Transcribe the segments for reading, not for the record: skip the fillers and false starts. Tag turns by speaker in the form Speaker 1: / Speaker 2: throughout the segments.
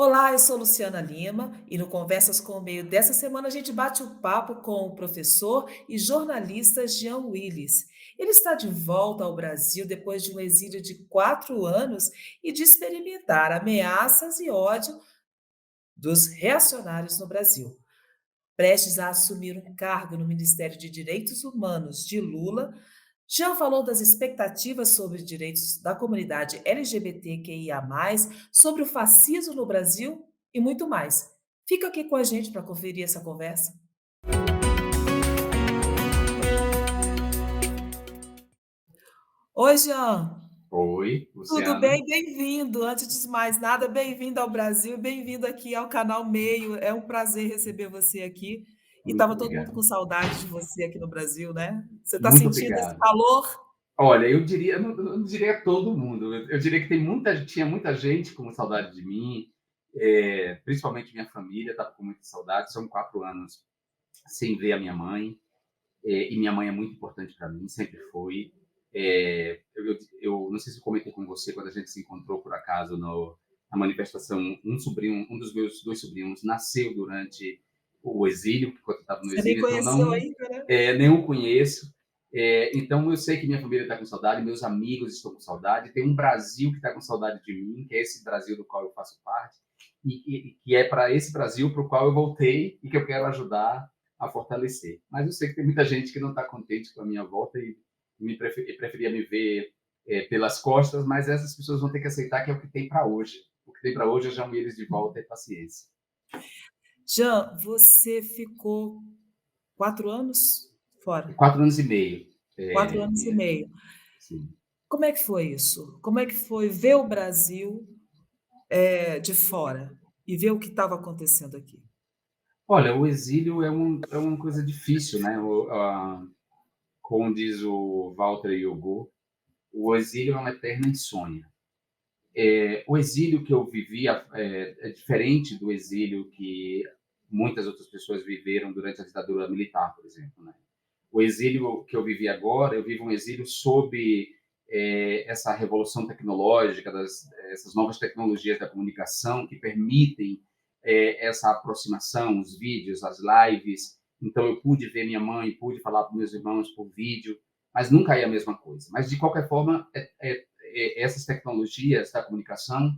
Speaker 1: Olá, eu sou Luciana Lima e no Conversas com o Meio dessa semana a gente bate o papo com o professor e jornalista Jean Willis. Ele está de volta ao Brasil depois de um exílio de 4 anos e de experimentar ameaças e ódio dos reacionários no Brasil. Prestes a assumir um cargo no Ministério de Direitos Humanos de Lula, Jean falou das expectativas sobre direitos da comunidade LGBTQIA+, sobre o fascismo no Brasil e muito mais. Fica aqui com a gente para conferir essa conversa. Oi, Jean.
Speaker 2: Oi,
Speaker 1: Tudo
Speaker 2: Luciana.
Speaker 1: bem? Bem-vindo. Antes de mais nada, bem-vindo ao Brasil, bem-vindo aqui ao canal Meio. É um prazer receber você aqui. E
Speaker 2: Muito
Speaker 1: estava todo mundo
Speaker 2: obrigado.
Speaker 1: com saudade de você aqui no Brasil, né? Você está
Speaker 2: Muito
Speaker 1: sentindo esse
Speaker 2: obrigado.
Speaker 1: calor?
Speaker 2: Olha, eu não diria todo mundo, eu diria que tinha muita gente com saudade de mim, principalmente minha família estava com muita saudade. São 4 anos sem ver a minha mãe, e minha mãe é muito importante para mim, sempre foi. Eu não sei se eu comentei com você quando a gente se encontrou por acaso no na manifestação. Um dos meus 2 sobrinhos nasceu durante o exílio, enquanto eu estava no
Speaker 1: Você nem
Speaker 2: exílio, então
Speaker 1: conheceu
Speaker 2: não,
Speaker 1: ainda, né?
Speaker 2: nem o conheço. Então eu sei que minha família está com saudade, meus amigos estão com saudade, tem um Brasil que está com saudade de mim, que é esse Brasil do qual eu faço parte, e que é para esse Brasil para o qual eu voltei e que eu quero ajudar a fortalecer. Mas eu sei que tem muita gente que não está contente com a minha volta e preferia me ver pelas costas, mas essas pessoas vão ter que aceitar que é o que tem para hoje. O que tem para hoje é já eles de volta e paciência.
Speaker 1: Jean, você ficou 4 anos fora?
Speaker 2: 4 anos e meio.
Speaker 1: 4
Speaker 2: É,
Speaker 1: anos e
Speaker 2: é,
Speaker 1: meio.
Speaker 2: sim.
Speaker 1: Como é que foi isso? Como é que foi ver o Brasil, de fora e ver o que estava acontecendo aqui?
Speaker 2: Olha, o exílio é uma coisa difícil, né? Como diz o Walter Yogo, o exílio é uma eterna insônia. O exílio que eu vivi é diferente do exílio que muitas outras pessoas viveram durante a ditadura militar, por exemplo, né? O exílio que eu vivi agora, eu vivo um exílio sob essa revolução tecnológica, essas novas tecnologias da comunicação que permitem essa aproximação, os vídeos, as lives. Então, eu pude ver minha mãe, pude falar com meus irmãos por vídeo, mas nunca é a mesma coisa. Mas, de qualquer forma, essas tecnologias da comunicação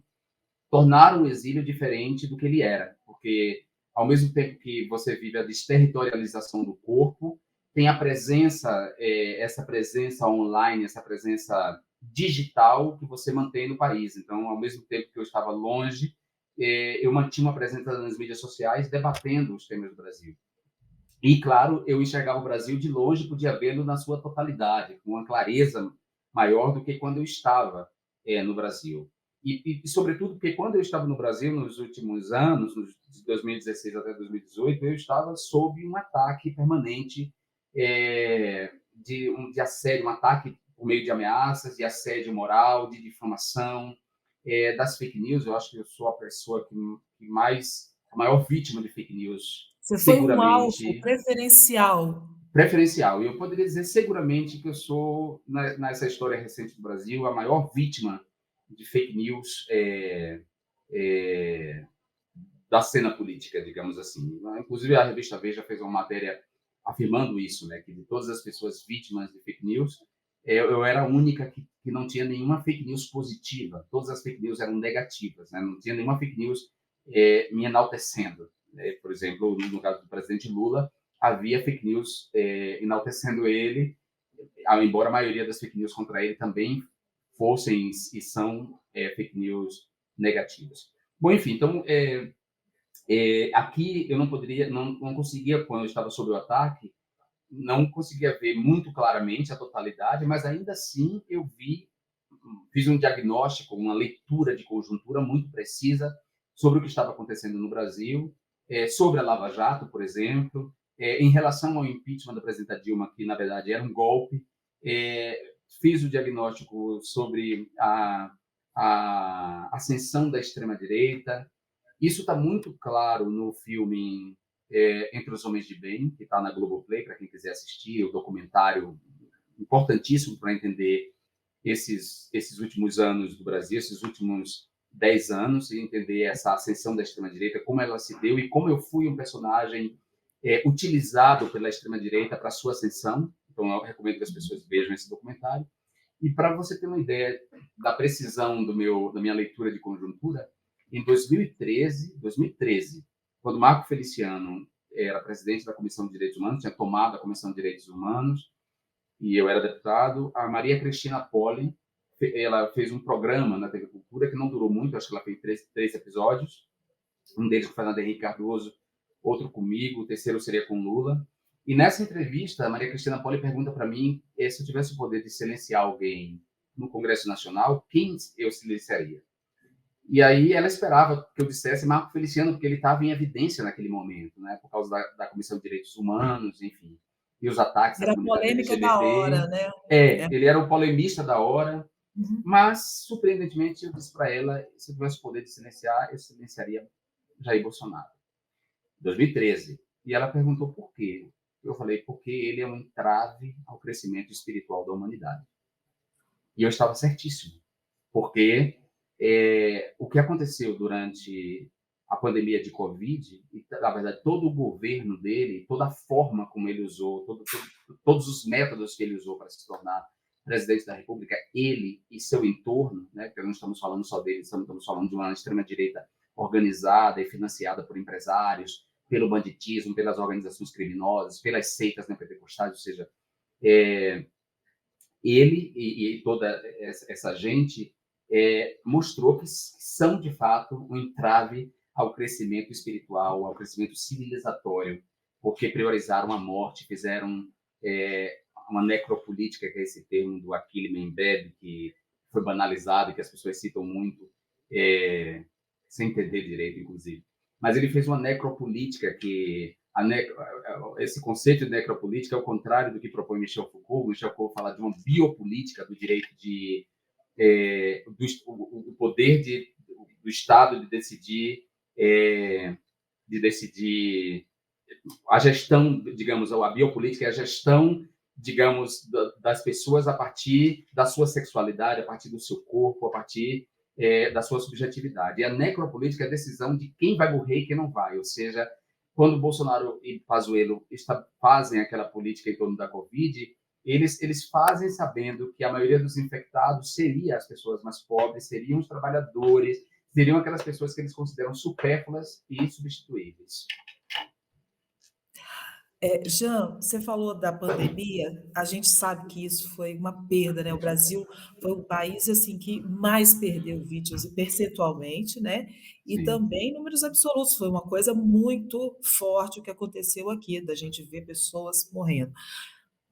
Speaker 2: tornaram o exílio diferente do que ele era, porque ao mesmo tempo que você vive a desterritorialização do corpo, tem a presença, essa presença online, essa presença digital que você mantém no país. Então, ao mesmo tempo que eu estava longe, eu mantinha uma presença nas mídias sociais debatendo os temas do Brasil. E, claro, eu enxergava o Brasil de longe, podia vê-lo na sua totalidade, com uma clareza maior do que quando eu estava no Brasil. Sobretudo, porque quando eu estava no Brasil, nos últimos anos, de 2016 até 2018, eu estava sob um ataque permanente de assédio, um ataque por meio de ameaças, de assédio moral, de difamação, das fake news. Eu acho que eu sou a pessoa que mais, a maior vítima de fake news,
Speaker 1: Você foi um alvo
Speaker 2: seguramente,
Speaker 1: preferencial.
Speaker 2: preferencial. E eu poderia dizer seguramente que eu sou, nessa história recente do Brasil, a maior vítima de fake news é, da cena política, digamos assim. Inclusive, a revista Veja fez uma matéria afirmando isso, né, que de todas as pessoas vítimas de fake news, eu era a única que não tinha nenhuma fake news positiva. Todas as fake news eram negativas, né? Não tinha nenhuma fake news me enaltecendo. Né? Por exemplo, no caso do presidente Lula, havia fake news enaltecendo ele, embora a maioria das fake news contra ele também fossem e são fake news negativas. Bom, enfim, então, aqui eu não conseguia, quando eu estava sob o ataque, não conseguia ver muito claramente a totalidade, mas ainda assim eu fiz um diagnóstico, uma leitura de conjuntura muito precisa sobre o que estava acontecendo no Brasil, sobre a Lava Jato, por exemplo, em relação ao impeachment da presidenta Dilma, que na verdade era um golpe. Fiz o diagnóstico sobre a ascensão da extrema-direita. Isso está muito claro no filme Entre os Homens de Bem, que está na Globoplay, para quem quiser assistir, o documentário importantíssimo para entender esses últimos anos do Brasil, esses últimos 10 anos e entender essa ascensão da extrema-direita, como ela se deu e como eu fui um personagem utilizado pela extrema-direita para sua ascensão. Então, eu recomendo que as pessoas vejam esse documentário. E para você ter uma ideia da precisão da minha leitura de conjuntura, em 2013, quando Marco Feliciano era presidente da Comissão de Direitos Humanos, tinha tomado a Comissão de Direitos Humanos, e eu era deputado, a Maria Cristina Poli, ela fez um programa na TV Cultura que não durou muito, acho que ela fez três episódios, um deles com o Fernando Henrique Cardoso, outro comigo, o terceiro seria com Lula. E nessa entrevista, a Maria Cristina Poli pergunta para mim se eu tivesse o poder de silenciar alguém no Congresso Nacional, quem eu silenciaria? E aí ela esperava que eu dissesse Marco Feliciano, porque ele estava em evidência naquele momento, né, por causa da Comissão de Direitos Humanos, enfim, e os ataques à
Speaker 1: Era a
Speaker 2: comunidade
Speaker 1: polêmica da hora,
Speaker 2: LGBT.
Speaker 1: né. É.
Speaker 2: Ele era o polemista da hora,
Speaker 1: Uhum.
Speaker 2: mas, surpreendentemente, eu disse para ela, se eu tivesse o poder de silenciar, eu silenciaria Jair Bolsonaro. 2013. E ela perguntou por quê. Eu falei, porque ele é um entrave ao crescimento espiritual da humanidade. E eu estava certíssimo, porque o que aconteceu durante a pandemia de Covid, e, na verdade, todo o governo dele, toda a forma como ele usou, todos os métodos que ele usou para se tornar presidente da República, ele e seu entorno, né, porque não estamos falando só dele, estamos falando de uma extrema-direita organizada e financiada por empresários, pelo banditismo, pelas organizações criminosas, pelas seitas neopentecostais, ou seja, é, ele e toda essa gente mostrou que são, de fato, um entrave ao crescimento espiritual, ao crescimento civilizatório, porque priorizaram a morte, fizeram uma necropolítica, que é esse termo do Achille Mbembe, que foi banalizado e que as pessoas citam muito, sem entender direito, inclusive. Mas ele fez uma necropolítica que esse conceito de necropolítica é o contrário do que propõe Michel Foucault. Michel Foucault fala de uma biopolítica do direito do poder do Estado de decidir a gestão, digamos, a biopolítica é a gestão, digamos, das pessoas a partir da sua sexualidade, a partir do seu corpo, a partir da sua subjetividade. E a necropolítica é a decisão de quem vai morrer e quem não vai, ou seja, quando Bolsonaro e Pazuello fazem aquela política em torno da Covid, eles fazem sabendo que a maioria dos infectados seria as pessoas mais pobres, seriam os trabalhadores, seriam aquelas pessoas que eles consideram supérfluas e insubstituíveis.
Speaker 1: Jean, você falou da pandemia, a gente sabe que isso foi uma perda, né, o Brasil foi o país, assim, que mais perdeu vítimas e percentualmente, né, e
Speaker 2: Sim.
Speaker 1: também em números absolutos, foi uma coisa muito forte o que aconteceu aqui, da gente ver pessoas morrendo.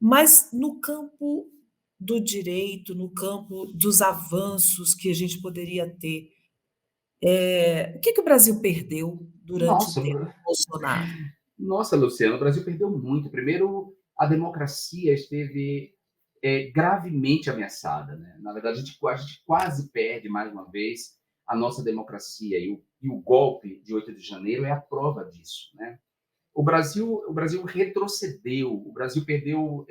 Speaker 1: Mas no campo do direito, no campo dos avanços que a gente poderia ter, o que que o Brasil perdeu durante o
Speaker 2: Nossa,
Speaker 1: tempo Bolsonaro?
Speaker 2: nossa, Luciano, o Brasil perdeu muito. Primeiro, a democracia esteve gravemente ameaçada. Né? Na verdade, a gente quase perde mais uma vez a nossa democracia. E o golpe de 8 de janeiro é a prova disso. Né? O Brasil retrocedeu, o Brasil perdeu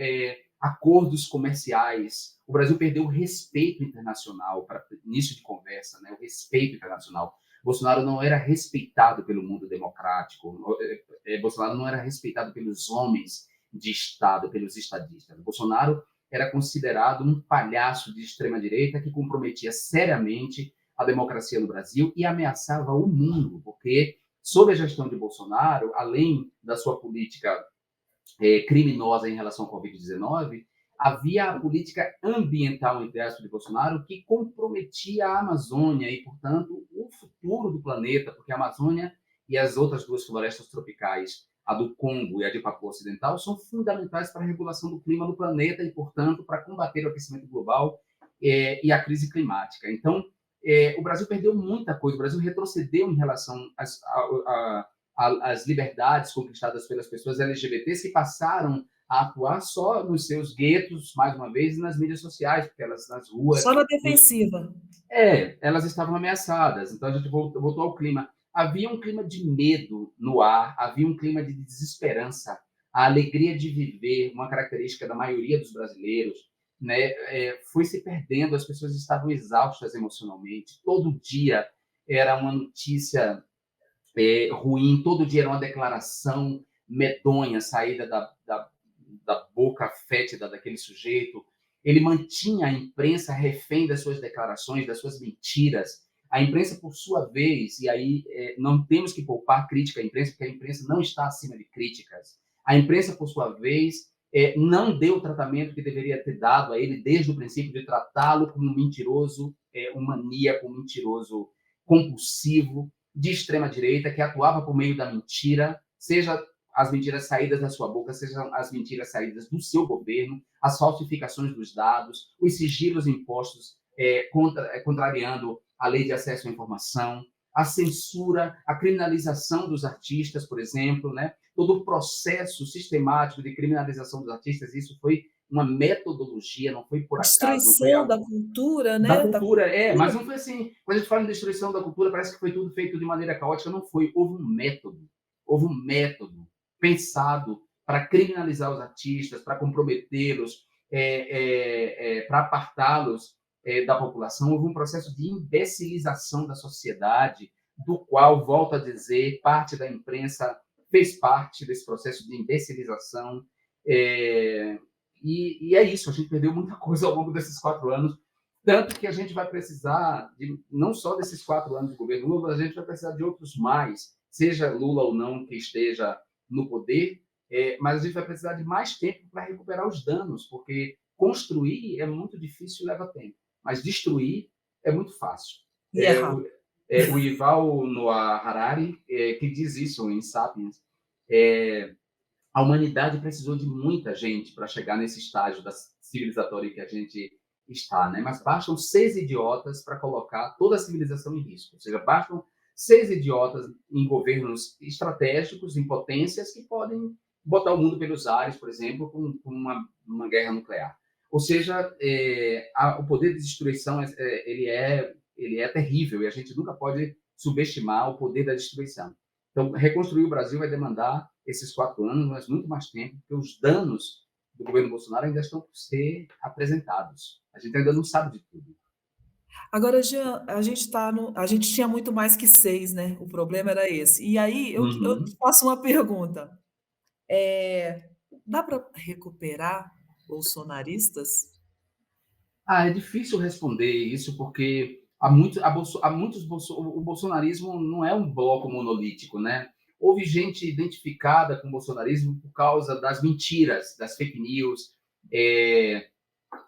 Speaker 2: acordos comerciais, o Brasil perdeu o respeito internacional, para início de conversa, né? O respeito internacional. Bolsonaro não era respeitado pelo mundo democrático, Bolsonaro não era respeitado pelos homens de Estado, pelos estadistas. Bolsonaro era considerado um palhaço de extrema-direita que comprometia seriamente a democracia no Brasil e ameaçava o mundo, porque sob a gestão de Bolsonaro, além da sua política criminosa em relação ao Covid-19, havia a política ambiental, entre aspas, de Bolsonaro, que comprometia a Amazônia e, portanto, o futuro do planeta, porque a Amazônia e as outras duas florestas tropicais, a do Congo e a de Papua Ocidental, são fundamentais para a regulação do clima no planeta e, portanto, para combater o aquecimento global e a crise climática. Então, o Brasil perdeu muita coisa, o Brasil retrocedeu em relação às liberdades conquistadas pelas pessoas LGBTs que passaram a atuar só nos seus guetos, mais uma vez, e nas mídias sociais, porque elas nas ruas,
Speaker 1: Só na defensiva.
Speaker 2: elas estavam ameaçadas. Então a gente voltou ao clima. Havia um clima de medo no ar, havia um clima de desesperança, a alegria de viver, uma característica da maioria dos brasileiros, né, foi se perdendo, as pessoas estavam exaustas emocionalmente, todo dia era uma notícia ruim, todo dia era uma declaração medonha saída da boca fétida daquele sujeito. Ele mantinha a imprensa refém das suas declarações, das suas mentiras. A imprensa, por sua vez, e aí não temos que poupar crítica à imprensa, porque a imprensa não está acima de críticas. A imprensa, por sua vez, não deu o tratamento que deveria ter dado a ele desde o princípio, de tratá-lo como um mentiroso, um maníaco, um mentiroso compulsivo, de extrema-direita, que atuava por meio da mentira, seja as mentiras saídas da sua boca, sejam as mentiras saídas do seu governo, as falsificações dos dados, os sigilos impostos contrariando a lei de acesso à informação, a censura, a criminalização dos artistas, por exemplo, né? Todo o processo sistemático de criminalização dos artistas, isso foi uma metodologia, não foi por acaso, não foi
Speaker 1: Destruição
Speaker 2: algo
Speaker 1: da cultura,
Speaker 2: da
Speaker 1: né, da
Speaker 2: cultura, mas
Speaker 1: cultura.
Speaker 2: não foi assim. Quando a gente fala em destruição da cultura, parece que foi tudo feito de maneira caótica. Não foi. Houve um método pensado para criminalizar os artistas, para comprometê-los, para apartá-los da população. Houve um processo de imbecilização da sociedade, do qual, volto a dizer, parte da imprensa fez parte desse processo de imbecilização. E é isso, a gente perdeu muita coisa ao longo desses 4 anos, tanto que a gente vai precisar, não só desses 4 anos de governo Lula, a gente vai precisar de outros mais, seja Lula ou não que esteja no poder, mas a gente vai precisar de mais tempo para recuperar os danos, porque construir é muito difícil e leva tempo, mas destruir é muito fácil.
Speaker 1: E é rápido.
Speaker 2: O Yuval Noah Harari, que diz isso em Sapiens, a humanidade precisou de muita gente para chegar nesse estágio da civilizatória que a gente está, né? Mas bastam 6 idiotas para colocar toda a civilização em risco. Ou seja, bastam 6 idiotas em governos estratégicos, em potências, que podem botar o mundo pelos ares, por exemplo, com uma guerra nuclear. Ou seja, o poder de destruição ele é terrível, e a gente nunca pode subestimar o poder da destruição. Então, reconstruir o Brasil vai demandar esses 4 anos, mas muito mais tempo, porque os danos do governo Bolsonaro ainda estão por ser apresentados. A gente ainda não sabe de tudo.
Speaker 1: Agora, Jean, a gente tinha muito mais que 6, né, o problema era esse. E aí eu te
Speaker 2: Uhum.
Speaker 1: faço uma pergunta, dá para recuperar bolsonaristas?
Speaker 2: É difícil responder isso, porque há muitos o bolsonarismo não é um bloco monolítico, né? Houve gente identificada com o bolsonarismo por causa das mentiras, das fake news,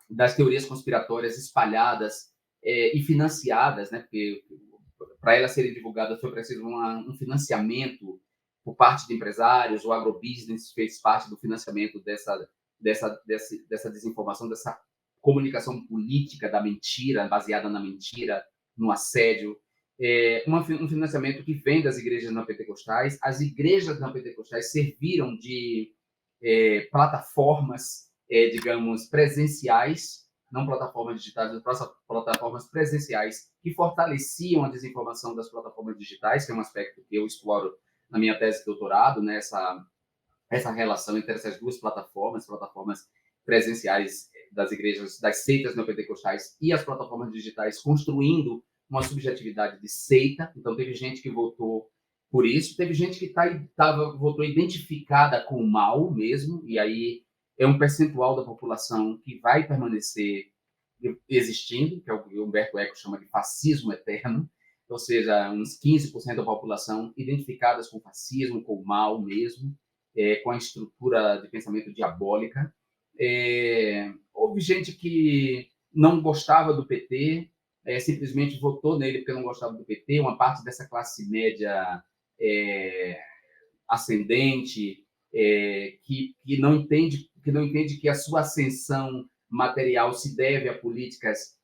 Speaker 2: das teorias conspiratórias espalhadas e financiadas, né? Porque para elas serem divulgadas foi preciso um financiamento por parte de empresários, o agrobusiness fez parte do financiamento dessa desinformação, dessa comunicação política da mentira, baseada na mentira, no assédio. Um financiamento que vem das igrejas neopentecostais. As igrejas neopentecostais serviram de plataformas, digamos, presenciais, não plataformas digitais, mas plataformas presenciais, que fortaleciam a desinformação das plataformas digitais, que é um aspecto que eu exploro na minha tese de doutorado, né? Essa relação entre essas duas plataformas presenciais das igrejas, das seitas neopentecostais, e as plataformas digitais, construindo uma subjetividade de seita. Então, teve gente que votou por isso, teve gente que votou identificada com o mal mesmo, e aí é um percentual da população que vai permanecer existindo, que é o que Humberto Eco chama de fascismo eterno, ou seja, uns 15% da população identificadas com o fascismo, com o mal mesmo, com a estrutura de pensamento diabólica. Houve gente que não gostava do PT, simplesmente votou nele porque não gostava do PT, uma parte dessa classe média ascendente, que não entende que a sua ascensão material se deve a políticas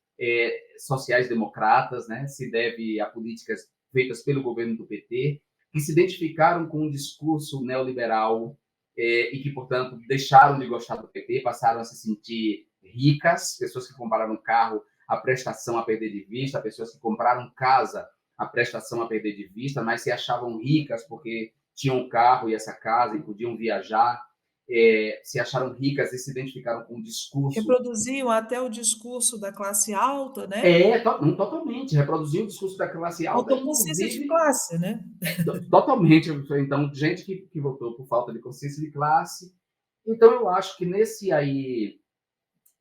Speaker 2: sociais-democratas, né? Se deve a políticas feitas pelo governo do PT, que se identificaram com um discurso neoliberal e que, portanto, deixaram de gostar do PT, passaram a se sentir ricas, pessoas que compraram carro, a prestação a perder de vista, pessoas que compraram casa, a prestação a perder de vista, mas se achavam ricas porque tinham um carro e essa casa e podiam viajar. se acharam ricas e se identificaram com o discurso.
Speaker 1: Reproduziam até o discurso da classe alta, né,
Speaker 2: Totalmente, reproduziu o discurso da classe alta,
Speaker 1: faltou consciência de
Speaker 2: inclusive
Speaker 1: classe, né.
Speaker 2: totalmente. Então, gente que votou por falta de consciência de classe. Então, eu acho que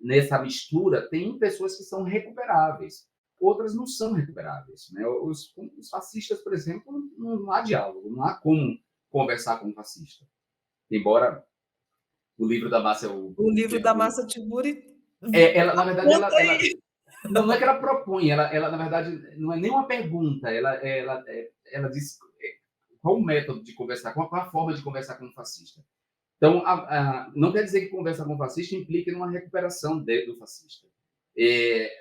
Speaker 2: nessa mistura, tem pessoas que são recuperáveis, outras não são recuperáveis. Né? Os fascistas, por exemplo, não há diálogo, não há como conversar com um fascista. Embora o livro da Márcia,
Speaker 1: O livro da Marcia Tiburi
Speaker 2: ela, na verdade,
Speaker 1: aponta
Speaker 2: ela
Speaker 1: aí.
Speaker 2: não é que ela propõe, ela na verdade, não é nem uma pergunta, ela diz qual o método de conversar, qual a forma de conversar com um fascista. Então, não quer dizer que conversar com o fascista implique numa recuperação do fascista.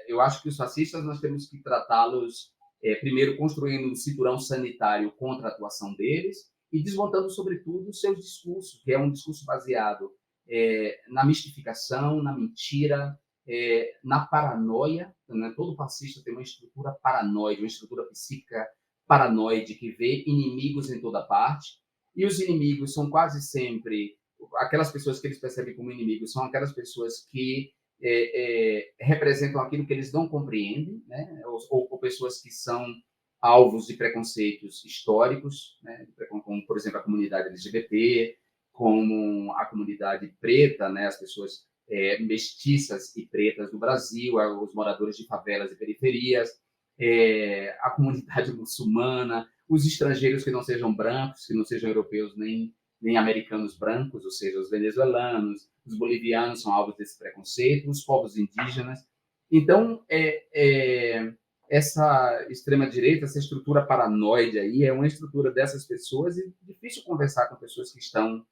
Speaker 2: Eu acho que os fascistas nós temos que tratá-los, primeiro, construindo um cinturão sanitário contra a atuação deles e desmontando, sobretudo, o seu discurso, que é um discurso baseado na mistificação, na mentira, na paranoia. Né? Todo fascista tem uma estrutura paranoide, uma estrutura psíquica paranoide que vê inimigos em toda parte, e os inimigos são quase sempre aquelas pessoas que eles percebem como inimigos, são aquelas pessoas que representam aquilo que eles não compreendem, né? Ou pessoas que são alvos de preconceitos históricos, né? Como, por exemplo, a comunidade LGBT, como a comunidade preta, né? As pessoas mestiças e pretas do Brasil, os moradores de favelas e periferias, a comunidade muçulmana, os estrangeiros que não sejam brancos, que não sejam europeus nem americanos brancos, ou seja, os venezuelanos, os bolivianos são alvos desse preconceito, os povos indígenas. Então, essa extrema-direita, essa estrutura paranoide aí, é uma estrutura dessas pessoas, e é difícil conversar com pessoas que estão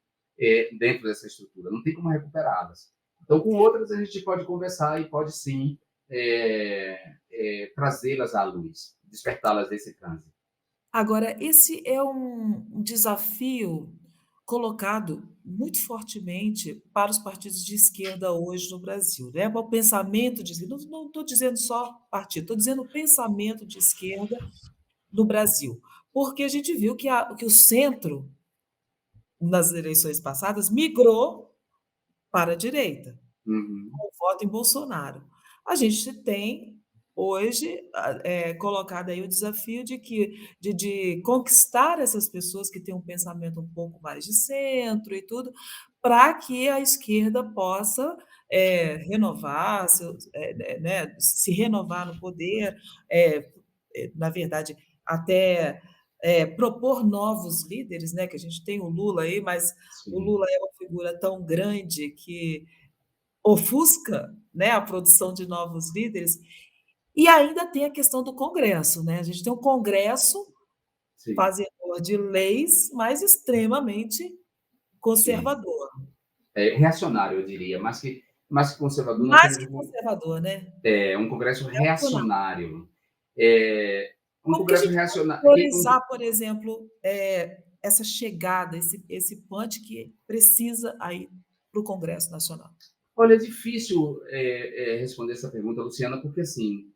Speaker 2: dentro dessa estrutura, não tem como recuperá-las. Então, com outras, a gente pode conversar e pode, sim, trazê-las à luz, despertá-las desse trânsito.
Speaker 1: Agora, esse é um desafio colocado muito fortemente para os partidos de esquerda hoje no Brasil, né, o pensamento de esquerda, não estou dizendo só partido, estou dizendo o pensamento de esquerda no Brasil, porque a gente viu que o centro, nas eleições passadas, migrou para a direita,
Speaker 2: Uhum.
Speaker 1: com o voto em Bolsonaro. A gente tem hoje, colocado aí o desafio de conquistar essas pessoas que têm um pensamento um pouco mais de centro e tudo, para que a esquerda possa, renovar seus né, se renovar no poder, na verdade, até, propor novos líderes, né, que a gente tem o Lula aí, mas o
Speaker 2: Sim,
Speaker 1: Lula é uma figura tão grande que ofusca, né, a produção de novos líderes, e ainda tem a questão do Congresso, né, a gente tem um Congresso
Speaker 2: sim,
Speaker 1: fazedor de leis, mas extremamente
Speaker 2: sim.
Speaker 1: conservador,
Speaker 2: Reacionário, eu diria, mais que conservador, nós
Speaker 1: mais
Speaker 2: temos
Speaker 1: que conservador, né,
Speaker 2: um Congresso
Speaker 1: reacionário.
Speaker 2: reacionário. Um
Speaker 1: Como que a
Speaker 2: Congresso
Speaker 1: gente pode
Speaker 2: reacionário.
Speaker 1: priorizar, por exemplo, essa chegada, esse punch que precisa aí para o Congresso Nacional?
Speaker 2: Olha, é difícil responder essa pergunta, Luciana, porque assim,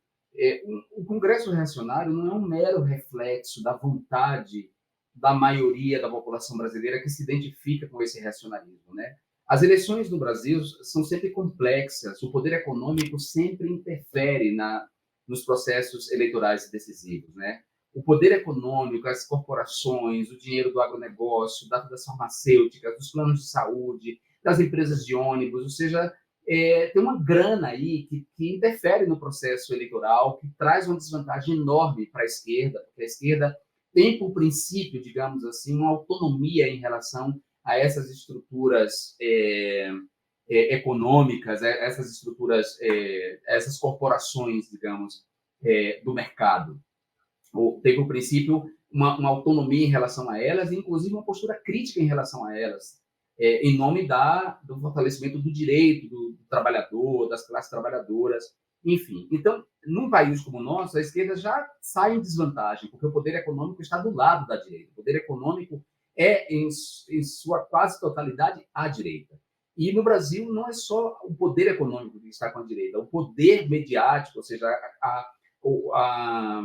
Speaker 2: o Congresso reacionário não é um mero reflexo da vontade da maioria da população brasileira que se identifica com esse reacionarismo, né? As eleições no Brasil são sempre complexas, o poder econômico sempre interfere nos processos eleitorais decisivos, né? O poder econômico, as corporações, o dinheiro do agronegócio, das farmacêuticas, dos planos de saúde, das empresas de ônibus, ou seja, tem uma grana aí que interfere no processo eleitoral, que traz uma desvantagem enorme para a esquerda, porque a esquerda tem, por princípio, digamos assim, uma autonomia em relação a essas estruturas econômicas, essas estruturas, essas corporações, digamos, do mercado. Tem, por princípio, uma autonomia em relação a elas, e inclusive uma postura crítica em relação a elas, em nome do fortalecimento do direito do trabalhador, das classes trabalhadoras, enfim. Então, num país como o nosso, a esquerda já sai em desvantagem, porque o poder econômico está do lado da direita. O poder econômico em sua quase totalidade, à direita. E no Brasil não é só o poder econômico que está com a direita, o poder mediático, ou seja, a,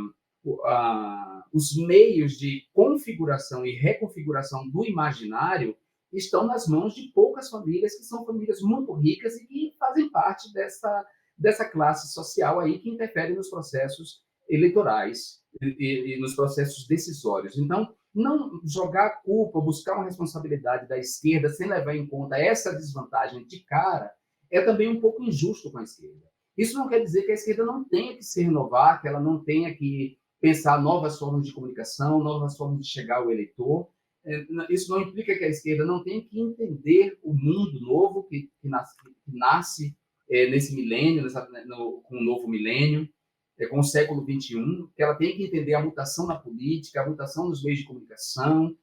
Speaker 2: os meios de configuração e reconfiguração do imaginário estão nas mãos de poucas famílias, que são famílias muito ricas e que fazem parte dessa classe social aí que interfere nos processos eleitorais e nos processos decisórios. Então, não jogar a culpa, buscar uma responsabilidade da esquerda sem levar em conta essa desvantagem de cara, é também um pouco injusto com a esquerda. Isso não quer dizer que a esquerda não tenha que se renovar, que ela não tenha que pensar novas formas de comunicação, novas formas de chegar ao eleitor. Isso não implica que a esquerda não tenha que entender o mundo novo que nasce nesse milênio, com o novo milênio, com o século XXI, que ela tem que entender a mutação na política, a mutação nos meios de comunicação,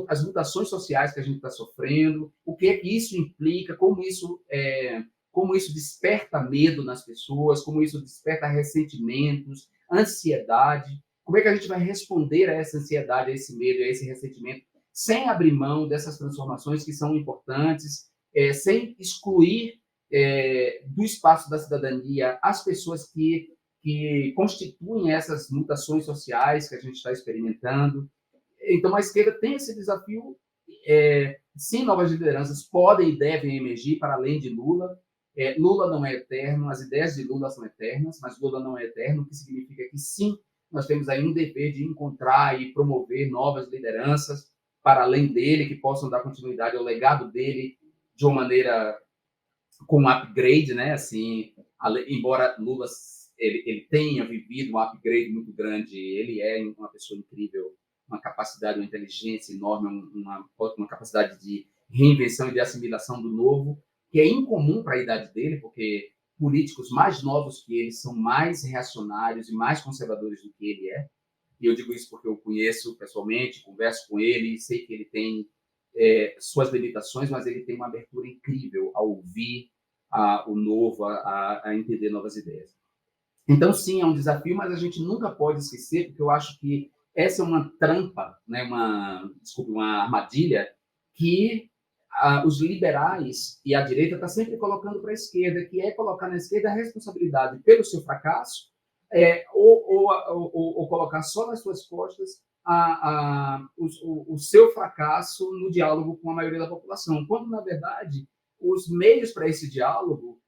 Speaker 2: as mutações sociais que a gente está sofrendo, o que é que isso implica, como isso desperta medo nas pessoas, como isso desperta ressentimentos, ansiedade, como é que a gente vai responder a essa ansiedade, a esse medo, a esse ressentimento, sem abrir mão dessas transformações que são importantes, sem excluir do espaço da cidadania as pessoas que constituem essas mutações sociais que a gente está experimentando. Então, a esquerda tem esse desafio. Sim, novas lideranças podem e devem emergir para além de Lula. Lula não é eterno, as ideias de Lula são eternas, mas Lula não é eterno, o que significa que, sim, nós temos aí um dever de encontrar e promover novas lideranças para além dele, que possam dar continuidade ao legado dele de uma maneira com um upgrade, né? Assim, embora Lula ele tenha vivido um upgrade muito grande, ele é uma pessoa incrível, uma capacidade, uma inteligência enorme, uma capacidade de reinvenção e de assimilação do novo, que é incomum para a idade dele, porque políticos mais novos que ele são mais reacionários e mais conservadores do que ele é. E eu digo isso porque eu conheço pessoalmente, converso com ele, sei que ele tem suas limitações, mas ele tem uma abertura incrível a ouvir o novo, a entender novas ideias. Então, sim, é um desafio, mas a gente nunca pode esquecer, porque eu acho que essa é uma trampa, né, uma armadilha que os liberais e a direita está sempre colocando para a esquerda, que é colocar na esquerda a responsabilidade pelo seu fracasso, ou colocar só nas suas costas o seu fracasso no diálogo com a maioria da população, quando, na verdade, os meios para esse diálogo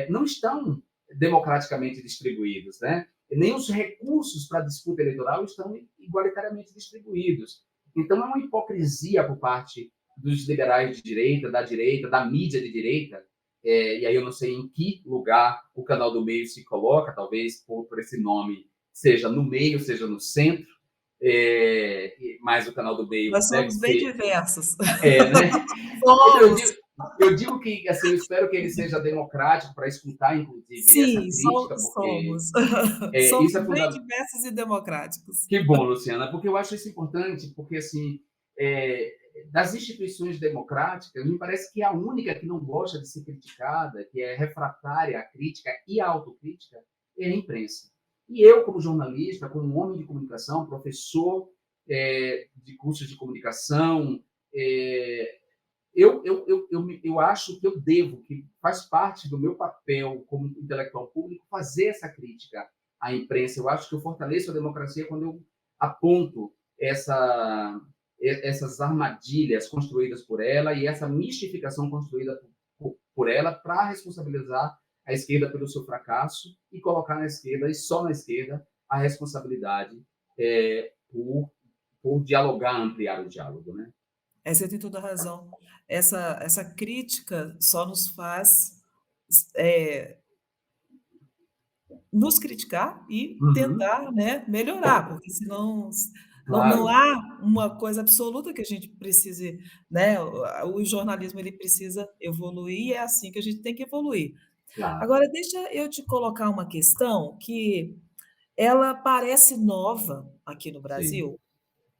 Speaker 2: não estão democraticamente distribuídos, né? Nem os recursos para a disputa eleitoral estão igualitariamente distribuídos. Então, é uma hipocrisia por parte dos liberais de direita, da mídia de direita, e aí eu não sei em que lugar o Canal do Meio se coloca, talvez por esse nome, seja no meio, seja no centro, mas o Canal do Meio
Speaker 1: Nós
Speaker 2: deve
Speaker 1: somos bem
Speaker 2: ser,
Speaker 1: diversos.
Speaker 2: né? Então,
Speaker 1: Somos.
Speaker 2: eu digo que, assim, eu espero que ele seja democrático para escutar, inclusive, essa
Speaker 1: Sim,
Speaker 2: crítica, porque
Speaker 1: somos.
Speaker 2: isso
Speaker 1: Somos
Speaker 2: é
Speaker 1: bem
Speaker 2: fundamental.
Speaker 1: diversos e democráticos.
Speaker 2: Que bom, Luciana, porque eu acho isso importante, porque, assim, das instituições democráticas, me parece que a única que não gosta de ser criticada, que é refratária à crítica e à autocrítica, é a imprensa. E eu, como jornalista, como homem de comunicação, professor de cursos de comunicação, eu acho que eu devo, que faz parte do meu papel como intelectual público, fazer essa crítica à imprensa. Eu acho que eu fortaleço a democracia quando eu aponto essas armadilhas construídas por ela e essa mistificação construída por ela para responsabilizar a esquerda pelo seu fracasso e colocar na esquerda, e só na esquerda, a responsabilidade por dialogar, ampliar o diálogo, né?
Speaker 1: Você tem toda a razão. Essa crítica só nos faz, eh, nos criticar e
Speaker 2: Uhum,
Speaker 1: tentar, né, melhorar, porque senão não
Speaker 2: claro,
Speaker 1: há uma coisa absoluta que a gente precise, né, o jornalismo ele precisa evoluir e é assim que a gente tem que evoluir.
Speaker 2: claro.
Speaker 1: Agora deixa eu te colocar uma questão que ela parece nova aqui no
Speaker 2: Sim.
Speaker 1: Brasil,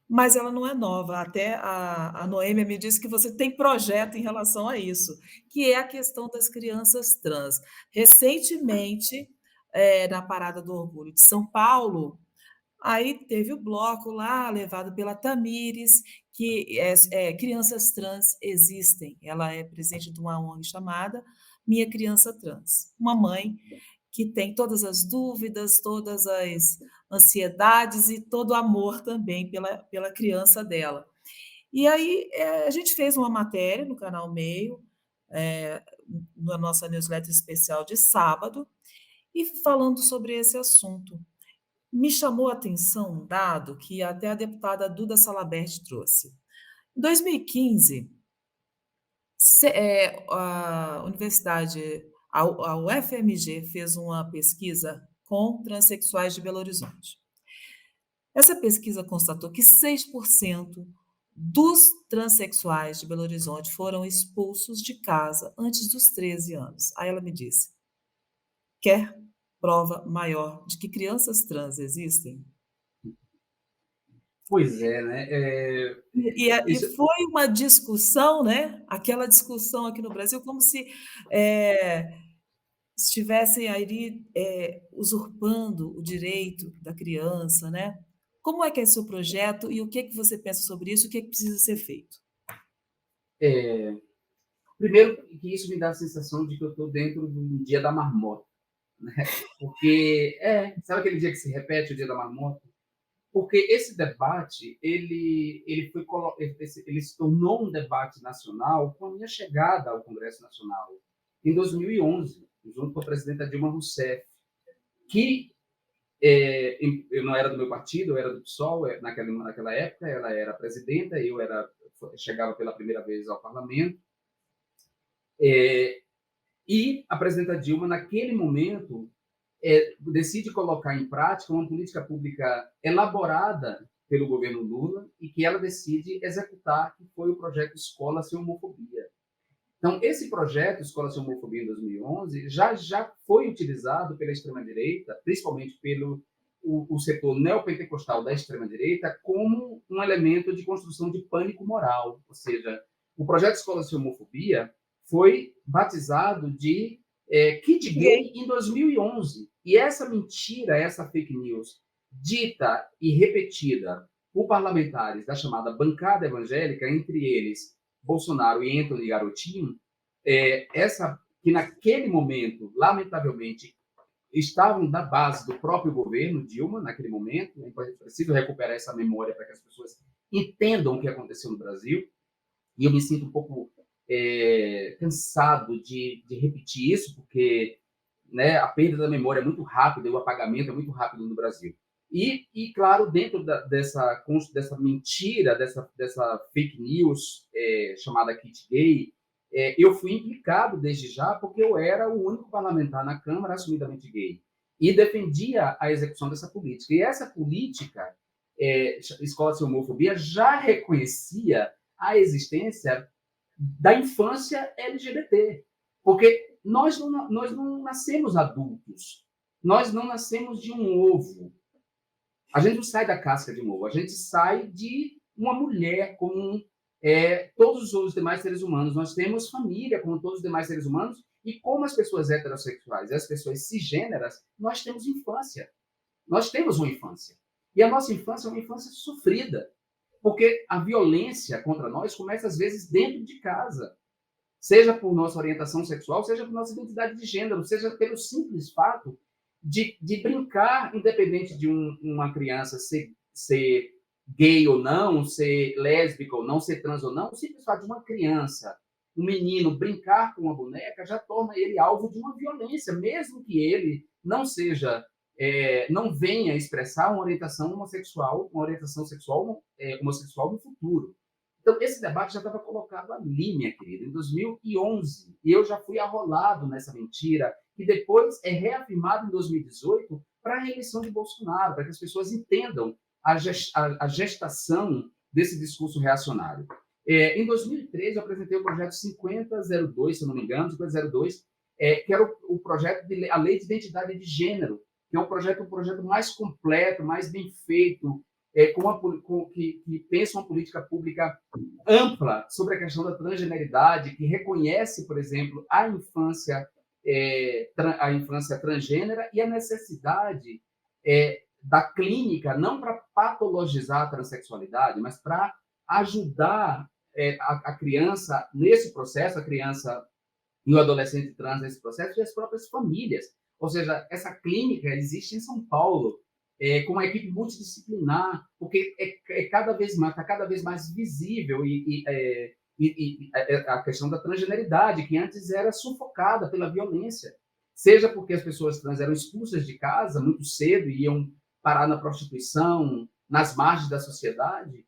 Speaker 1: mas ela não é nova, até a Noêmia me disse que você tem projeto em relação a isso, que é a questão das crianças trans. Recentemente, na Parada do Orgulho de São Paulo, aí teve o bloco lá, levado pela Tamires, que Crianças Trans Existem. Ela é presidente de uma ONG chamada Minha Criança Trans. Uma mãe que tem todas as dúvidas, todas as ansiedades e todo o amor também pela criança dela. E aí, a gente fez uma matéria no canal Meio, eh, na nossa newsletter especial de sábado, e falando sobre esse assunto. Me chamou a atenção um dado que até a deputada Duda Salabert trouxe. Em 2015, a universidade, a UFMG fez uma pesquisa com transexuais de Belo Horizonte. Essa pesquisa constatou que 6% dos transexuais de Belo Horizonte foram expulsos de casa antes dos 13 anos. Aí ela me disse: quer prova maior de que crianças trans existem?
Speaker 2: Pois é, né?
Speaker 1: E
Speaker 2: Isso,
Speaker 1: foi uma discussão, né, aquela discussão aqui no Brasil, como se, eh, estivessem ali, usurpando o direito da criança, né. Como é que é seu projeto e o que é que você pensa sobre isso? O que é que precisa ser feito?
Speaker 2: primeiro, que isso me dá a sensação de que eu estou dentro do dia da marmota, né? Porque, sabe aquele dia que se repete o dia da marmota? Porque esse debate, ele se tornou um debate nacional com a minha chegada ao Congresso Nacional, em 2011, junto com a presidenta Dilma Rousseff, que eu não era do meu partido, eu era do PSOL naquela época, ela era presidenta, chegava pela primeira vez ao parlamento, é, e a presidenta Dilma, naquele momento, decide colocar em prática uma política pública elaborada pelo governo Lula e que ela decide executar, que foi o projeto Escola Sem Homofobia. Então, esse projeto, Escola Sem Homofobia, em 2011, já foi utilizado pela extrema-direita, principalmente pelo o setor neopentecostal da extrema-direita, como um elemento de construção de pânico moral. Ou seja, o projeto Escola Sem Homofobia foi batizado de Kit Gay em 2011. E essa mentira, essa fake news, dita e repetida por parlamentares da chamada bancada evangélica, entre eles Bolsonaro e Anthony Garotinho, essa que naquele momento, lamentavelmente, estavam da base do próprio governo Dilma, naquele momento. É preciso recuperar essa memória para que as pessoas entendam o que aconteceu no Brasil. E eu me sinto um pouco cansado de repetir isso, porque, né, a perda da memória é muito rápida e o apagamento é muito rápido no Brasil. Claro, dentro dessa mentira, dessa fake news chamada Kit Gay, eu fui implicado desde já, porque eu era o único parlamentar na Câmara assumidamente gay e defendia a execução dessa política. E essa política, Escola Sem Homofobia, já reconhecia a existência da infância LGBT, porque nós não nascemos adultos, nós não nascemos de um ovo. A gente não sai da casca de um ovo, a gente sai de uma mulher como todos os demais seres humanos. Nós temos família como todos os demais seres humanos e como as pessoas heterossexuais e as pessoas cisgêneras, nós temos infância. Nós temos uma infância. E a nossa infância é uma infância sofrida, porque a violência contra nós começa, às vezes, dentro de casa, seja por nossa orientação sexual, seja por nossa identidade de gênero, seja pelo simples fato de brincar, independente de uma criança ser gay ou não, ser lésbica ou não, ser trans ou não, o simples fato de uma criança, um menino, brincar com uma boneca já torna ele alvo de uma violência, mesmo que ele não seja, não venha expressar uma orientação homossexual, uma orientação sexual homossexual no futuro. Então, esse debate já estava colocado ali, minha querida, em 2011, e eu já fui arrolado nessa mentira, que depois é reafirmado em 2018 para a reeleição de Bolsonaro, para que as pessoas entendam a gestação desse discurso reacionário. Em 2013, eu apresentei o projeto 5002, se eu não me engano, 5002, que era o projeto a Lei de Identidade de Gênero, que é um projeto mais completo, mais bem feito, que pensa uma política pública ampla sobre a questão da transgeneridade, que reconhece, por exemplo, a infância transgênera e a necessidade da clínica, não para patologizar a transexualidade, mas para ajudar a criança nesse processo, a criança e o adolescente trans nesse processo, e as próprias famílias. Ou seja, essa clínica existe em São Paulo, com uma equipe multidisciplinar, porque cada vez mais, está cada vez mais visível a questão da transgeneridade, que antes era sufocada pela violência, seja porque as pessoas trans eram expulsas de casa muito cedo e iam parar na prostituição, nas margens da sociedade,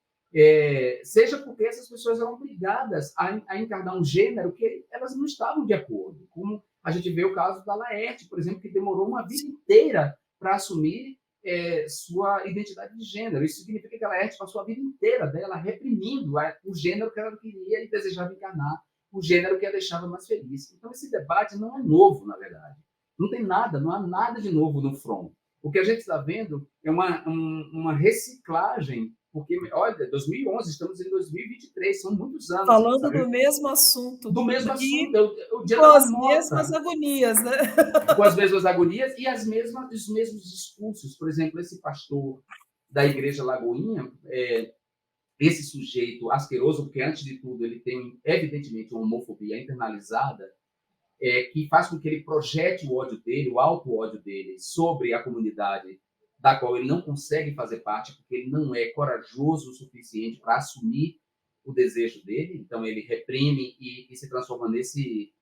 Speaker 2: seja porque essas pessoas eram obrigadas a encarnar um gênero que elas não estavam de acordo, como a gente vê o caso da Laerte, por exemplo, que demorou uma vida inteira para assumir sua identidade de gênero. Isso significa que a Laerte passou a vida inteira dela reprimindo o gênero que ela queria e desejava encarnar, o gênero que a deixava mais feliz. Então, esse debate não é novo, na verdade. Não tem nada, não há nada de novo no front. O que a gente está vendo é uma reciclagem, porque, olha, 2011, estamos em 2023, são muitos anos,
Speaker 1: Falando
Speaker 2: sabe?
Speaker 1: do mesmo assunto
Speaker 2: Do mesmo assunto,
Speaker 1: e
Speaker 2: o dia
Speaker 1: com
Speaker 2: da
Speaker 1: as mesmas
Speaker 2: marmota,
Speaker 1: agonias, né?
Speaker 2: com as mesmas agonias e os mesmos discursos. Por exemplo, esse pastor da Igreja Lagoinha, esse sujeito asqueroso, porque, antes de tudo, ele tem, evidentemente, uma homofobia internalizada, que faz com que ele projete o ódio dele, o auto-ódio dele, sobre a comunidade da qual ele não consegue fazer parte, porque ele não é corajoso o suficiente para assumir o desejo dele, então ele reprime e se transforma nesse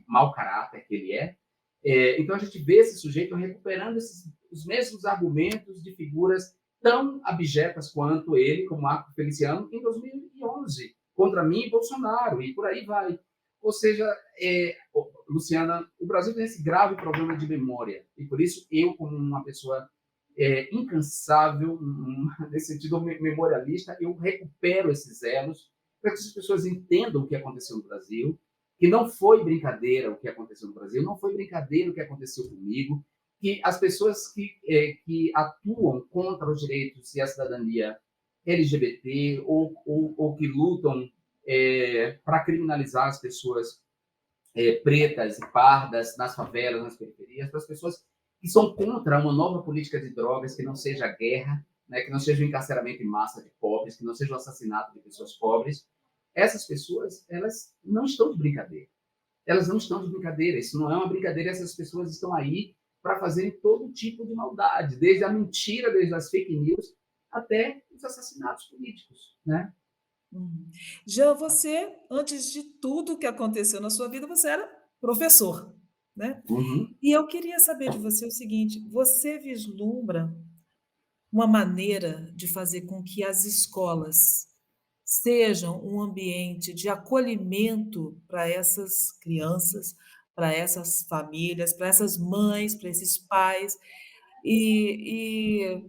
Speaker 2: mau caráter que ele é. Então a gente vê esse sujeito recuperando os mesmos argumentos de figuras tão abjetas quanto ele, como Marco Feliciano, em 2011, contra mim e Bolsonaro, e por aí vai. Ou seja, Luciana, o Brasil tem esse grave problema de memória, e por isso eu, como uma pessoa incansável, nesse sentido memorialista, eu recupero esses elos para que as pessoas entendam o que aconteceu no Brasil, que não foi brincadeira o que aconteceu no Brasil, não foi brincadeira o que aconteceu comigo, que as pessoas que atuam contra os direitos e a cidadania LGBT ou que lutam para criminalizar as pessoas pretas e pardas nas favelas, nas periferias, para as pessoas que são contra uma nova política de drogas que não seja guerra, né, que não seja o encarceramento em massa de pobres, que não seja o assassinato de pessoas pobres. Essas pessoas, elas não estão de brincadeira. Elas não estão de brincadeira. Isso não é uma brincadeira. Essas pessoas estão aí para fazerem todo tipo de maldade, desde a mentira, desde as fake news, até os assassinatos políticos, né?
Speaker 1: Uhum. Jean, você, antes de tudo que aconteceu na sua vida, você era professor, né?
Speaker 2: Uhum.
Speaker 1: E eu queria saber de você o seguinte: você vislumbra uma maneira de fazer com que as escolas sejam um ambiente de acolhimento para essas crianças, para essas famílias, para essas mães, para esses pais, e,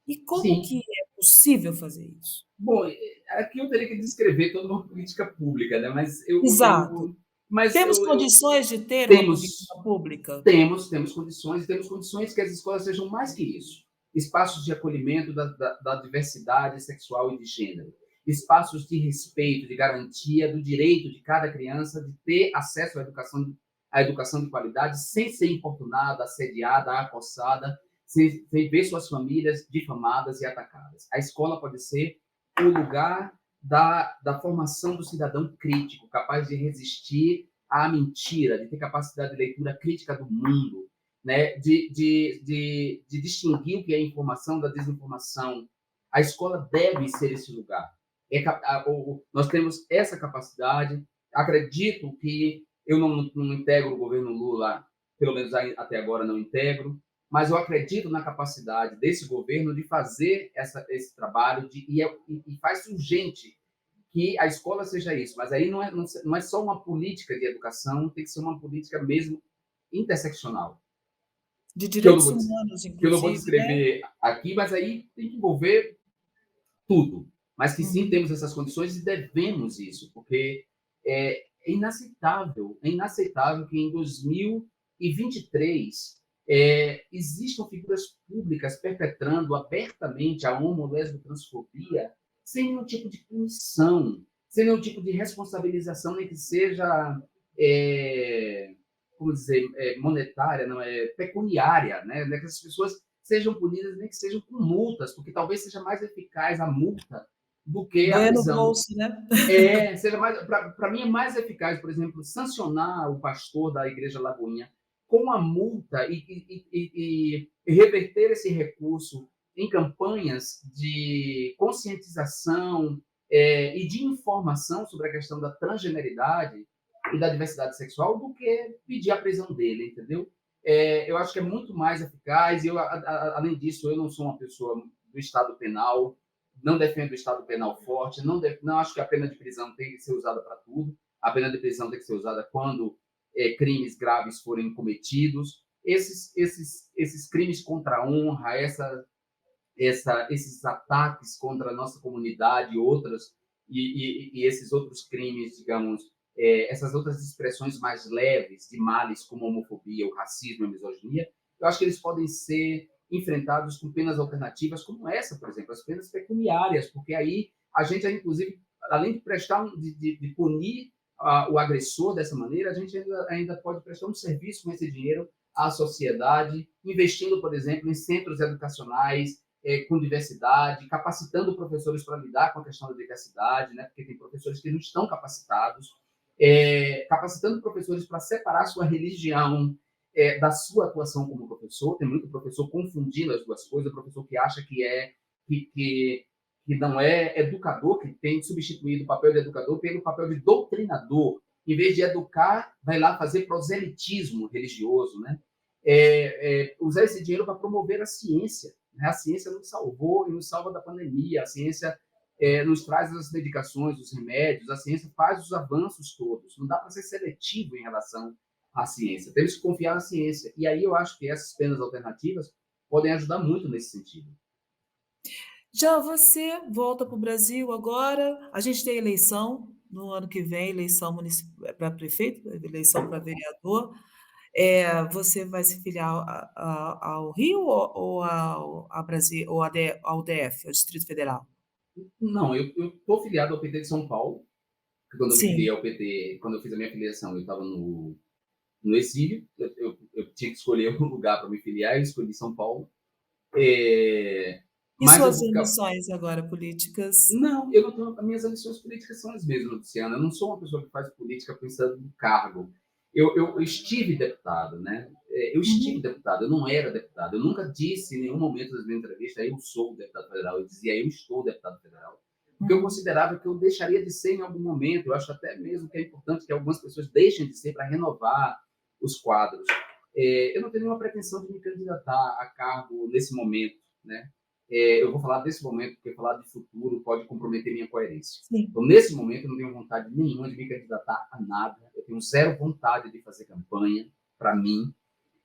Speaker 1: e como
Speaker 2: Sim.
Speaker 1: que é possível fazer isso?
Speaker 2: Bom, aqui eu teria que descrever toda uma política pública, né?
Speaker 1: Exato.
Speaker 2: Mas
Speaker 1: Temos condições de ter uma política
Speaker 2: temos,
Speaker 1: pública?
Speaker 2: temos condições que as escolas sejam mais que isso. Espaços de acolhimento da diversidade sexual e de gênero. Espaços de respeito, de garantia do direito de cada criança de ter acesso à educação de qualidade, sem ser importunada, assediada, acossada, sem ver suas famílias difamadas e atacadas. A escola pode ser o lugar da formação do cidadão crítico, capaz de resistir à mentira, de ter capacidade de leitura crítica do mundo, né? de distinguir o que é informação da desinformação. A escola deve ser esse lugar. Nós temos essa capacidade. Acredito que eu não integro o governo Lula, pelo menos até agora não integro, mas eu acredito na capacidade desse governo de fazer esse trabalho e faz urgente que a escola seja isso. Mas aí não é só uma política de educação, tem que ser uma política mesmo interseccional,
Speaker 1: De
Speaker 2: que eu não
Speaker 1: direitos
Speaker 2: vou,
Speaker 1: humanos,
Speaker 2: que eu não vou
Speaker 1: inclusive, né?
Speaker 2: descrever aqui, mas aí tem que envolver tudo. Mas que sim,
Speaker 1: Uhum.
Speaker 2: temos essas condições e devemos isso, porque é inaceitável que em 2023 existam figuras públicas perpetrando abertamente a homo-lesbo-transfobia sem nenhum tipo de punição, sem nenhum tipo de responsabilização, nem que seja, como dizer, monetária, não é pecuniária, né? Que as pessoas sejam punidas, nem que sejam com multas, porque talvez seja mais eficaz a multa do que a
Speaker 1: Doer no
Speaker 2: prisão.
Speaker 1: bolso, né?
Speaker 2: Seja mais, para mim é mais eficaz, por exemplo, sancionar o pastor da Igreja Lagoinha com a multa e reverter esse recurso em campanhas de conscientização e de informação sobre a questão da transgeneridade e da diversidade sexual do que pedir a prisão dele, entendeu? Eu acho que é muito mais eficaz. Além disso, eu não sou uma pessoa do Estado Penal, não defendo o Estado Penal forte, não acho que a pena de prisão tem que ser usada para tudo. A pena de prisão tem que ser usada quando crimes graves forem cometidos. Esses crimes contra a honra, esses ataques contra a nossa comunidade e esses outros crimes, digamos, essas outras expressões mais leves de males como a homofobia, o racismo, a misoginia, eu acho que eles podem ser enfrentados com penas alternativas como essa, por exemplo, as penas pecuniárias, porque aí a gente, inclusive, além de de punir o agressor dessa maneira, a gente ainda pode prestar um serviço com esse dinheiro à sociedade, investindo, por exemplo, em centros educacionais com diversidade, capacitando professores para lidar com a questão da diversidade, né? Porque tem professores que não estão capacitados, capacitando professores para separar sua religião da sua atuação como professor. Tem muito professor confundindo as duas coisas, o professor que acha que não é educador, que tem substituído o papel de educador pelo papel de doutrinador. Em vez de educar, vai lá fazer proselitismo religioso, né? Usar esse dinheiro para promover a ciência. Né? A ciência nos salvou e nos salva da pandemia. A ciência nos traz as medicações, os remédios. A ciência faz os avanços todos. Não dá para ser seletivo em relação à ciência. Temos que confiar na ciência. E aí eu acho que essas penas alternativas podem ajudar muito nesse sentido.
Speaker 1: Já você volta para o Brasil agora, a gente tem eleição no ano que vem, eleição para prefeito, eleição para vereador. Você vai se filiar ao Rio ou ao Brasil, ou ao DF, ao Distrito Federal?
Speaker 2: Não, eu estou filiado ao PT de São Paulo. Quando eu me filiei
Speaker 1: Sim.
Speaker 2: ao PT, quando eu fiz a minha filiação, eu estava no exílio. Eu tinha que escolher um lugar para me filiar, eu escolhi São Paulo.
Speaker 1: E
Speaker 2: Mas eu
Speaker 1: suas
Speaker 2: vou ficar.
Speaker 1: ambições agora políticas?
Speaker 2: Não, eu não tenho. As minhas ambições políticas são as mesmas, Luciana. Eu não sou uma pessoa que faz política pensando no cargo. Eu estive deputado, né? Eu estive
Speaker 1: Uhum,
Speaker 2: deputado, eu não era deputado. Eu nunca disse em nenhum momento das minhas entrevistas eu sou deputado federal. Eu dizia eu estou deputado federal. Porque eu
Speaker 1: uhum.
Speaker 2: considerava que eu deixaria de ser em algum momento. Eu acho até mesmo que é importante que algumas pessoas deixem de ser para renovar os quadros. Eu não tenho nenhuma pretensão de me candidatar a cargo nesse momento, né? Eu vou falar desse momento, porque falar de futuro pode comprometer minha coerência.
Speaker 1: Sim.
Speaker 2: Então, nesse momento, eu não tenho vontade nenhuma de me candidatar a nada. Eu tenho zero vontade de fazer campanha, para mim.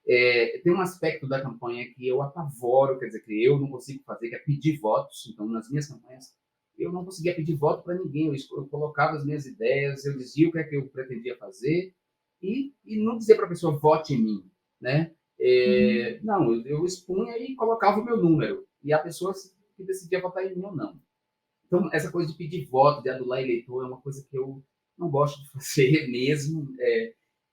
Speaker 2: Tem um aspecto da campanha que eu apavoro, quer dizer, que eu não consigo fazer, que é pedir votos. Então, nas minhas campanhas, eu não conseguia pedir voto para ninguém. Eu colocava as minhas ideias, eu dizia o que é que eu pretendia fazer e não dizer para a pessoa, vote em mim, né?
Speaker 1: Uhum.
Speaker 2: Não, eu expunha e colocava o meu número. E a pessoa que decidia votar em mim ou não. Então, essa coisa de pedir voto, de adular eleitor, é uma coisa que eu não gosto de fazer mesmo.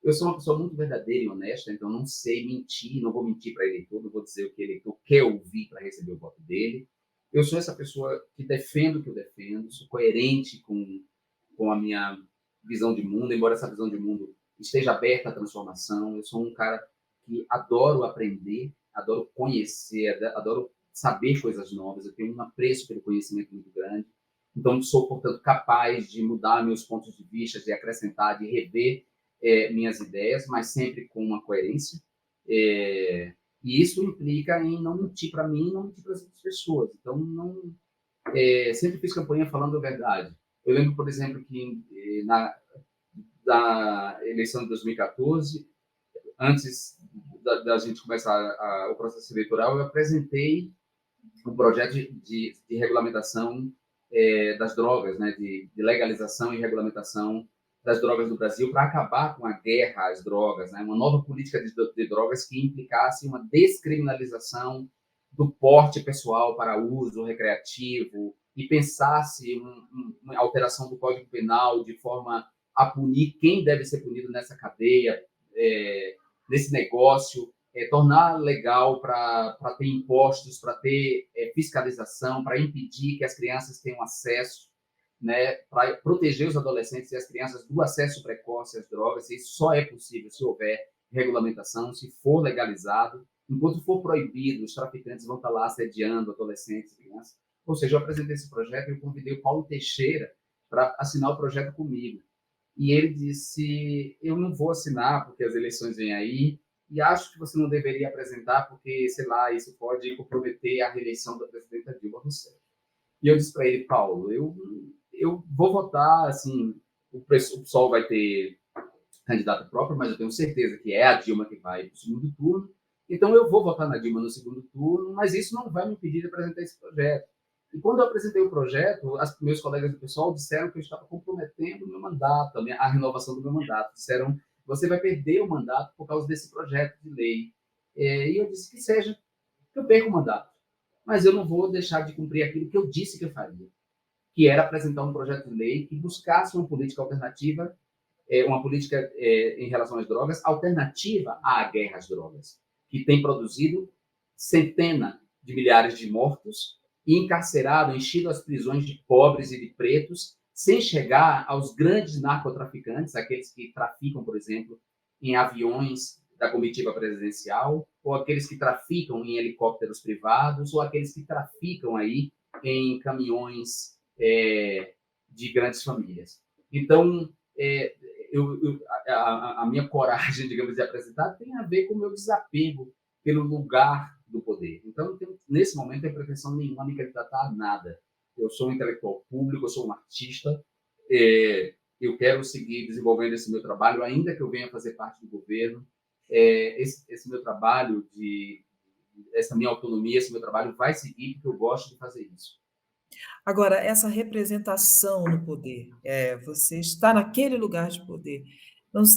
Speaker 2: Eu sou uma pessoa muito verdadeira e honesta, então não sei mentir, não vou mentir para eleitor, não vou dizer o que o eleitor quer ouvir para receber o voto dele. Eu sou essa pessoa que defendo o que eu defendo, sou coerente com a minha visão de mundo, embora essa visão de mundo esteja aberta à transformação. Eu sou um cara que adoro aprender, adoro conhecer, adoro saber coisas novas. Eu tenho um apreço pelo conhecimento muito grande. Então, sou, portanto, capaz de mudar meus pontos de vista, de acrescentar, de rever minhas ideias, mas sempre com uma coerência. E isso implica em não mentir para mim e não mentir para as outras pessoas. Então, sempre fiz campanha falando a verdade. Eu lembro, por exemplo, que da eleição de 2014, antes da gente começar o processo eleitoral, eu apresentei um projeto de regulamentação das drogas, né, de legalização e regulamentação das drogas no Brasil para acabar com a guerra às drogas, né, uma nova política de drogas que implicasse uma descriminalização do porte pessoal para uso recreativo e pensasse uma alteração do Código Penal de forma a punir quem deve ser punido nessa cadeia, nesse negócio, tornar legal para ter impostos, para ter fiscalização, para impedir que as crianças tenham acesso, né, para proteger os adolescentes e as crianças do acesso precoce às drogas. Isso só é possível se houver regulamentação, se for legalizado. Enquanto for proibido, os traficantes vão estar lá assediando adolescentes e crianças. Ou seja, eu apresentei esse projeto e eu convidei o Paulo Teixeira para assinar o projeto comigo. E ele disse: eu não vou assinar porque as eleições vêm aí e acho que você não deveria apresentar porque, sei lá, isso pode comprometer a reeleição da presidenta Dilma Rousseff. E eu disse para ele: Paulo, eu vou votar, assim, o PSOL vai ter candidato próprio, mas eu tenho certeza que é a Dilma que vai para o segundo turno, então eu vou votar na Dilma no segundo turno, mas isso não vai me impedir de apresentar esse projeto. E quando eu apresentei o projeto, meus colegas do pessoal disseram que eu estava comprometendo o meu mandato, a renovação do meu mandato. Disseram: você vai perder o mandato por causa desse projeto de lei. E eu disse que seja, que eu perca o mandato. Mas eu não vou deixar de cumprir aquilo que eu disse que eu faria, que era apresentar um projeto de lei que buscasse uma política alternativa, uma política em relação às drogas, alternativa à guerra às drogas, que tem produzido centenas de milhares de mortos e encarcerado, enchido as prisões de pobres e de pretos, sem chegar aos grandes narcotraficantes, aqueles que traficam, por exemplo, em aviões da comitiva presidencial, ou aqueles que traficam em helicópteros privados, ou aqueles que traficam aí em caminhões de grandes famílias. Então, a minha coragem, digamos, de apresentar tem a ver com o meu desapego pelo lugar do poder. Então, nesse momento, não tenho pretensão nenhuma de me candidatar a nada. Eu sou um intelectual público, eu sou um artista, eu quero seguir desenvolvendo esse meu trabalho, ainda que eu venha fazer parte do governo. Esse meu trabalho, essa minha autonomia, esse meu trabalho vai seguir, porque eu gosto de fazer isso.
Speaker 1: Agora, essa representação no poder, você está naquele lugar de poder,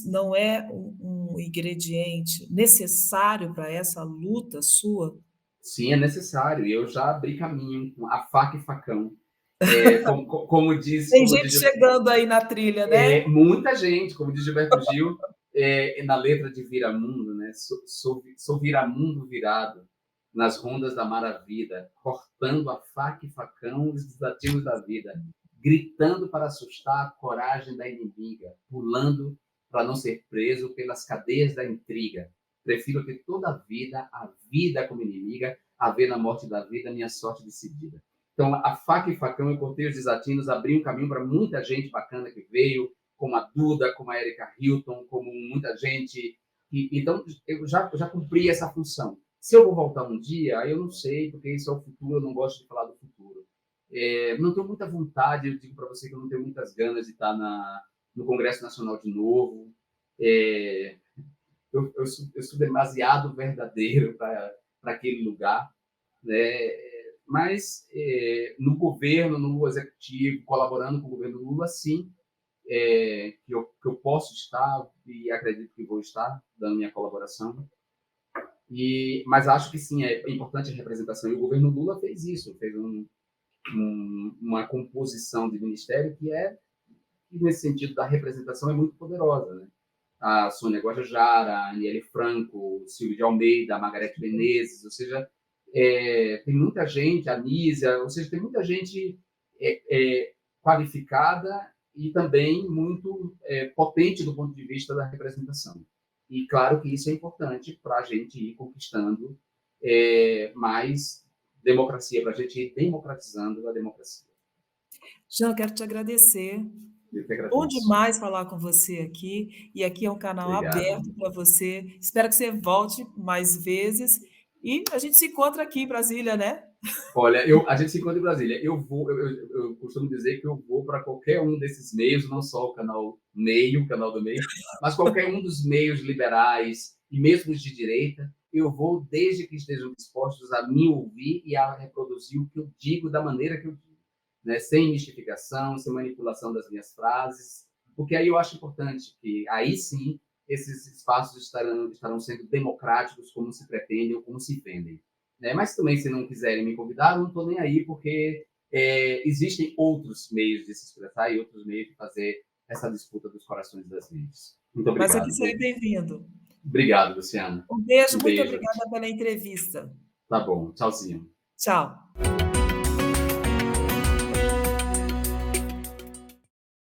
Speaker 1: não é um ingrediente necessário para essa luta sua?
Speaker 2: Sim, é necessário. E eu já abri caminho com a faca e facão. Como diz,
Speaker 1: Tem gente chegando aí na trilha, né?
Speaker 2: muita gente, como diz Gilberto Gil, na letra de Viramundo, né? Sou viramundo virado nas rondas da maravilha, cortando a faca e facão os desafios da vida, gritando para assustar a coragem da inimiga, pulando para não ser preso pelas cadeias da intriga. Prefiro ter toda a vida como inimiga, a ver na morte da vida minha sorte decidida. Então, a faca e facão, eu cortei os desatinos, abri um caminho para muita gente bacana que veio, como a Duda, como a Erika Hilton, como muita gente. Então, eu já cumpri essa função. Se eu vou voltar um dia, eu não sei, porque isso é o futuro, eu não gosto de falar do futuro. Não tenho muita vontade, eu digo para você que eu não tenho muitas ganas de estar no Congresso Nacional de novo. Eu sou demasiado verdadeiro para aquele lugar, né? Mas no governo, no executivo, colaborando com o governo Lula, sim, que eu posso estar e acredito que vou estar dando minha colaboração. Mas acho que sim, é importante a representação. E o governo Lula fez isso, fez uma composição de ministério que nesse sentido da representação, é muito poderosa, né? A Sônia Guajajara, a Aniele Franco, Silvio de Almeida, a Margarete Menezes, ou seja, tem muita gente, a Nísia, ou seja, tem muita gente qualificada e também muito potente do ponto de vista da representação. E claro que isso é importante para a gente ir conquistando mais democracia, para a gente ir democratizando a democracia.
Speaker 1: Jean, quero te agradecer.
Speaker 2: Eu que
Speaker 1: Bom
Speaker 2: agradeço.
Speaker 1: demais falar com você aqui, e aqui é um canal
Speaker 2: Obrigado.
Speaker 1: aberto para você. Espero que você volte mais vezes e a gente se encontra aqui em Brasília, né?
Speaker 2: Olha, a gente se encontra em Brasília. Eu costumo dizer que eu vou para qualquer um desses meios, não só o canal Meio, o canal do Meio, mas qualquer um dos meios liberais e mesmo os de direita, eu vou desde que estejam dispostos a me ouvir e a reproduzir o que eu digo da maneira que eu digo, né? Sem mistificação, sem manipulação das minhas frases, porque aí eu acho importante que aí sim esses espaços estarão sendo democráticos como se pretendem ou como se vendem. Né? Mas também, se não quiserem me convidar, eu não estou nem aí, porque existem outros meios de se expressar e outros meios de fazer essa disputa dos corações das mentes. Muito
Speaker 1: Mas aqui
Speaker 2: obrigado.
Speaker 1: você é bem-vindo.
Speaker 2: Obrigado, Luciana.
Speaker 1: Um beijo,
Speaker 2: Um
Speaker 1: muito
Speaker 2: beijo.
Speaker 1: obrigada pela entrevista.
Speaker 2: Tá bom. Tchauzinho.
Speaker 1: Tchau.